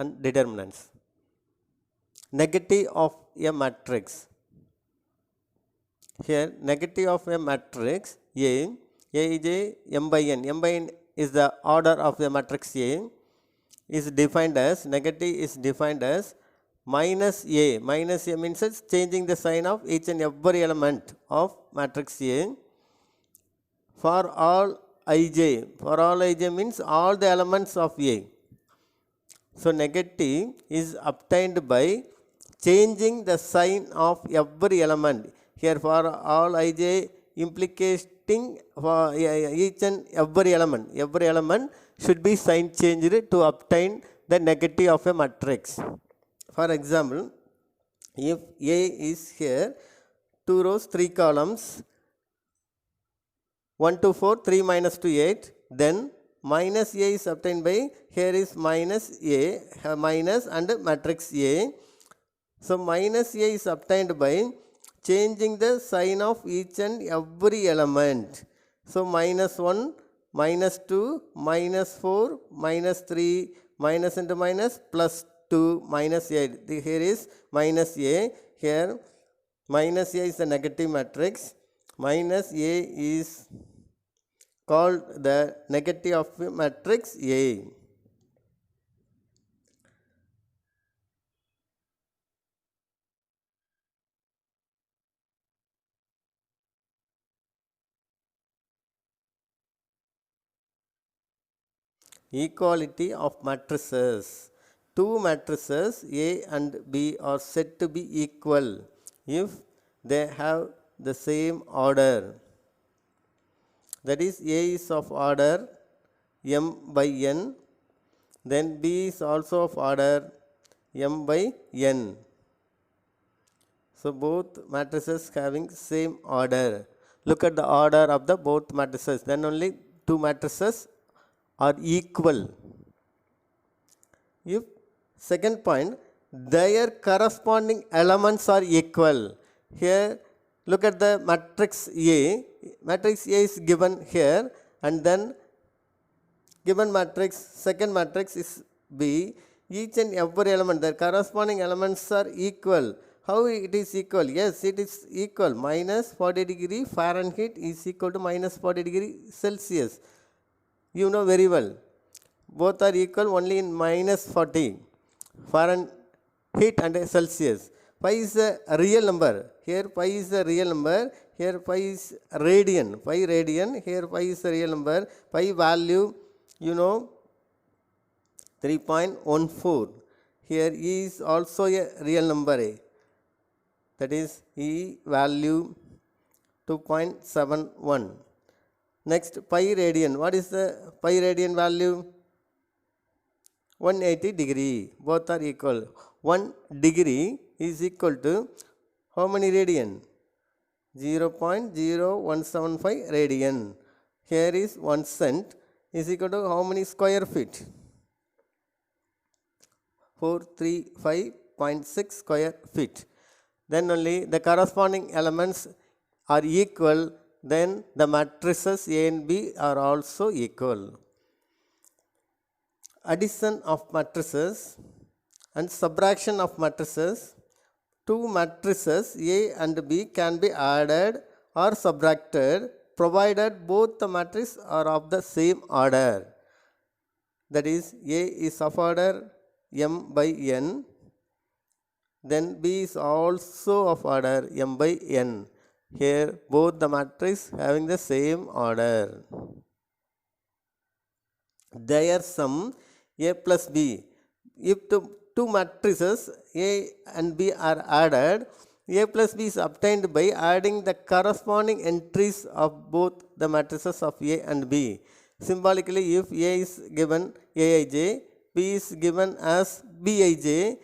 and determinants. Negative of a matrix. Here, negative of a matrix A is a m by n. M by n is the order of the matrix A. Is defined as, negative is defined as minus A. Minus A means it's changing the sign of each and every element of matrix A for all ij. For all ij means all the elements of A. So negative is obtained by changing the sign of every element. Here for all ij implicating for each and every element. Every element should be sign changed to obtain the negative of a matrix. For example, if A is here, 2 rows, 3 columns, 1 to 4, 3 minus 2, 8, then minus A is obtained by, here is minus A, minus and matrix A. So minus A is obtained by changing the sign of each and every element. So minus 1, minus 2, minus 4, minus 3, minus into minus, plus 2, minus 8. Here is minus A. Here minus A is a negative matrix. Minus A is called the negative of matrix A. Equality of matrices. Two matrices A and B are said to be equal if they have the same order. That is, A is of order m by n, then B is also of order m by n. So both matrices having same order. Look at the order of the both matrices. Then only two matrices are equal. If second point, their corresponding elements are equal. Here look at the matrix A. Matrix A is given here, and then given matrix, second matrix is B. Each and every element, their corresponding elements are equal. How it is equal? Yes, it is equal. Minus 40 degree Fahrenheit is equal to minus 40 degree Celsius. You know very well. Both are equal only in minus 40 Fahrenheit and Celsius. Pi is a real number. Here pi is a real number. Here pi is radian. Pi radian. Here pi is a real number. Pi value, you know, 3.14. Here E is also a real number. That is E value 2.71. Next, pi radian. What is the pi radian value? 180 degree. Both are equal. 1 degree is equal to how many radian? 0.0175 radian. Here is 1 cent is equal to how many square feet? 435.6 square feet. Then only the corresponding elements are equal. Then the matrices A and B are also equal. Addition of matrices and subtraction of matrices. Two matrices A and B can be added or subtracted provided both the matrices are of the same order. That is, A is of order m by n, then B is also of order m by n. Here both the matrices having the same order. Their sum A plus B. If the two matrices A and B are added, A plus B is obtained by adding the corresponding entries of both the matrices of A and B. Symbolically, if A is given Aij, B is given as Bij,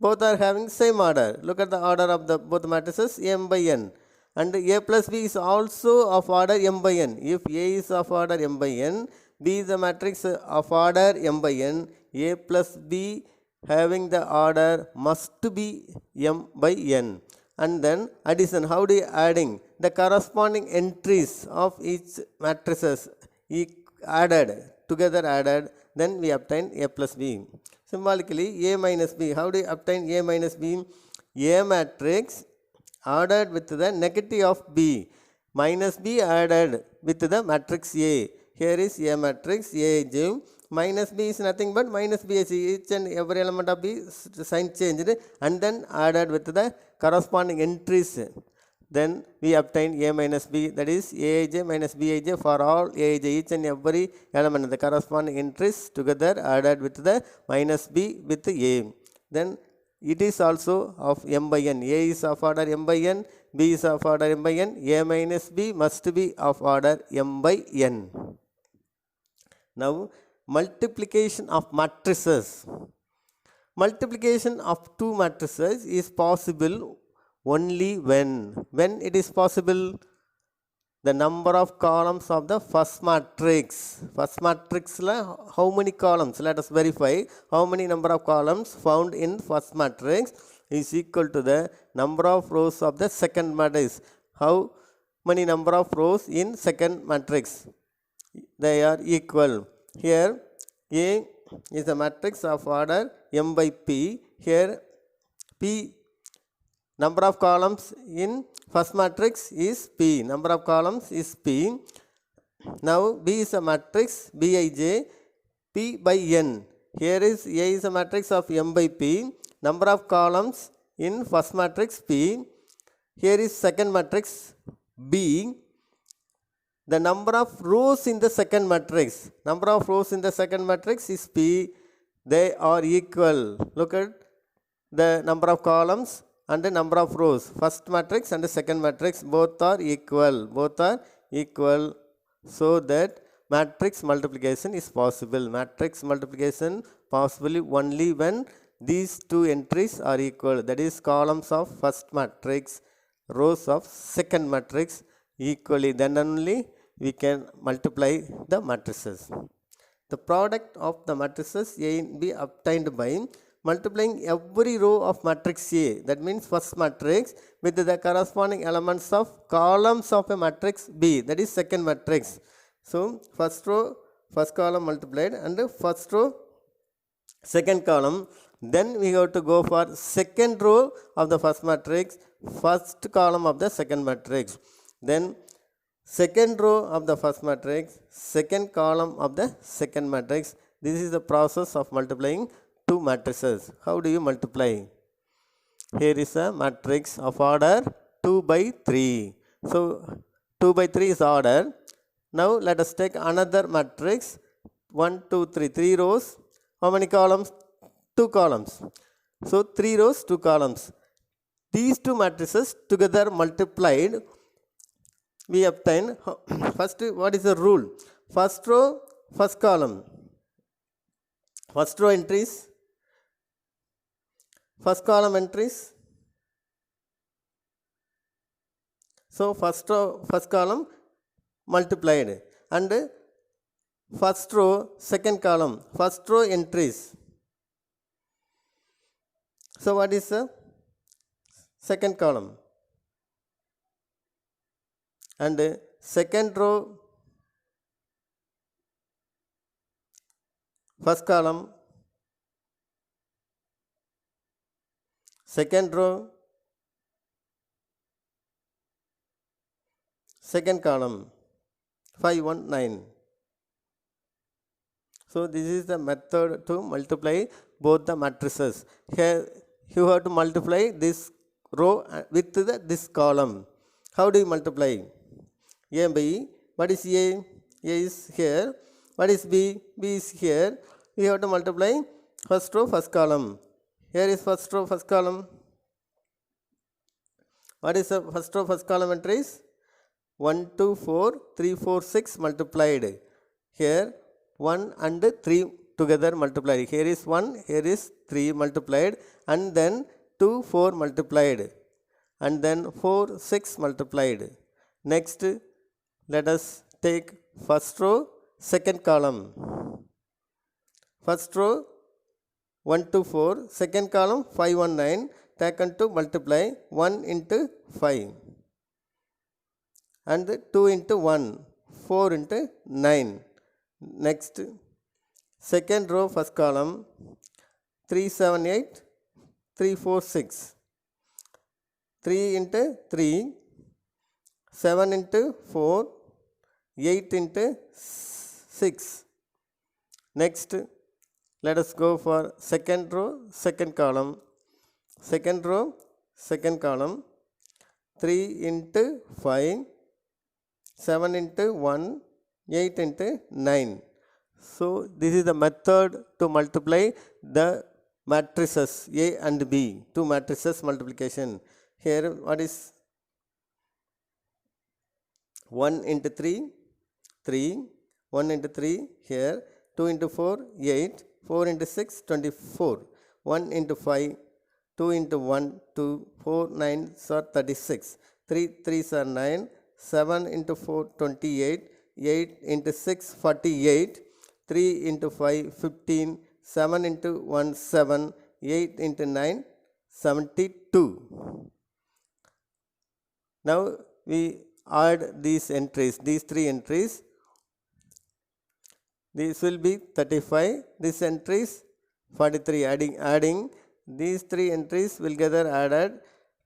both are having same order. Look at the order of the both matrices m by n. And A plus B is also of order m by n. If A is of order m by n, B is the matrix of order m by n. A plus B having the order must be m by n. And then addition. How do you adding? The corresponding entries of each matrices together added, then we obtain A plus B. Symbolically, A minus B. How do you obtain A minus B? A matrix ordered with the negative of B minus B added with the matrix A. Here is A matrix, A is minus B is nothing but minus B is each and every element of B sign changed and then added with the corresponding entries. Then we obtain A minus B, that is Aij minus Bij for all Aij, each and every element, the corresponding entries together added with the minus B with A. Then it is also of m by n. A is of order m by n, B is of order m by n, A minus B must be of order m by n. Now, multiplication of matrices. Multiplication of two matrices is possible only when it is possible, the number of columns of the first matrix. First matrix la how many columns? Let us verify how many number of columns found in first matrix is equal to the number of rows of the second matrix. How many number of rows in second matrix? They are equal. Here A is a matrix of order m by p. Here p, number of columns in first matrix is P. Number of columns is P. Now B is a matrix Bij, P by n. Here is A is a matrix of m by P. Number of columns in first matrix P. Here is second matrix B. The number of rows in the second matrix. Number of rows in the second matrix is P. They are equal. Look at the number of columns and the number of rows. First matrix and the second matrix both are equal. Both are equal, so that matrix multiplication is possible. Matrix multiplication possible only when these two entries are equal. That is, columns of first matrix, rows of second matrix equally. Then only we can multiply the matrices. The product of the matrices A and B obtained by multiplying every row of matrix A, that means first matrix, with the corresponding elements of columns of a matrix B, that is second matrix. So first row, first column multiplied, and first row, second column. Then we have to go for second row of the first matrix, first column of the second matrix. Then second row of the first matrix, second column of the second matrix. This is the process of multiplying two matrices. How do you multiply? Here is a matrix of order 2 by 3. So 2 by 3 is order. Now let us take another matrix 1, 2, 3. 3 rows. How many columns? 2 columns. So 3 rows, 2 columns. These two matrices together multiplied, we obtain first, what is the rule? First row, first column. First row entries, first column entries. So first row, first column multiplied, and first row, second column, first row entries. So what is the second column? And second row, first column, second row, second column, 5, 1, 9. So this is the method to multiply both the matrices. Here you have to multiply this row with this column. How do you multiply? A by E. What is A? A is here. What is B? B is here. We have to multiply first row, first column. Here is first row, first column. What is the first row, first column entries? 1, 2, 4, 3, 4, 6 multiplied. Here 1 and 3 together multiplied. Here is 1, here is 3 multiplied, and then 2, 4 multiplied, and then 4, 6 multiplied. Next, let us take first row, second column. First row 1 to 4, second column 5, 1, 9, taken to multiply 1 into 5, and 2 into 1, 4 into 9. Next, second row, first column 3, 7, 8, 3, 4, 6. 3 into 3, 7 into 4, 8 into 6. Next, let us go for second row, second column. Second row, second column. 3 into 5, 7 into 1, 8 into 9. So, this is the method to multiply the matrices A and B, two matrices multiplication. Here, what is 1 into 3, 3, 1 into 3 here, 2 into 4, 8, 4 into 6, 24, 1 into 5, 2 into 1, 2, 4, 9 are 36, 3 3s are 9, 7 into 4, 28, 8 into 6, 48, 3 into 5, 15, 7 into 1, 7, 8 into 9, 72. Now we add these entries, these three entries. This will be 35, this entries 43. Adding these three entries will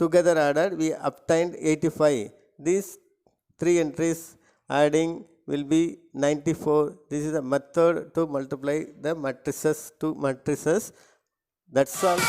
together added we obtained 85. These three entries adding will be 94. This is a method to multiply the matrices, two matrices. That's all.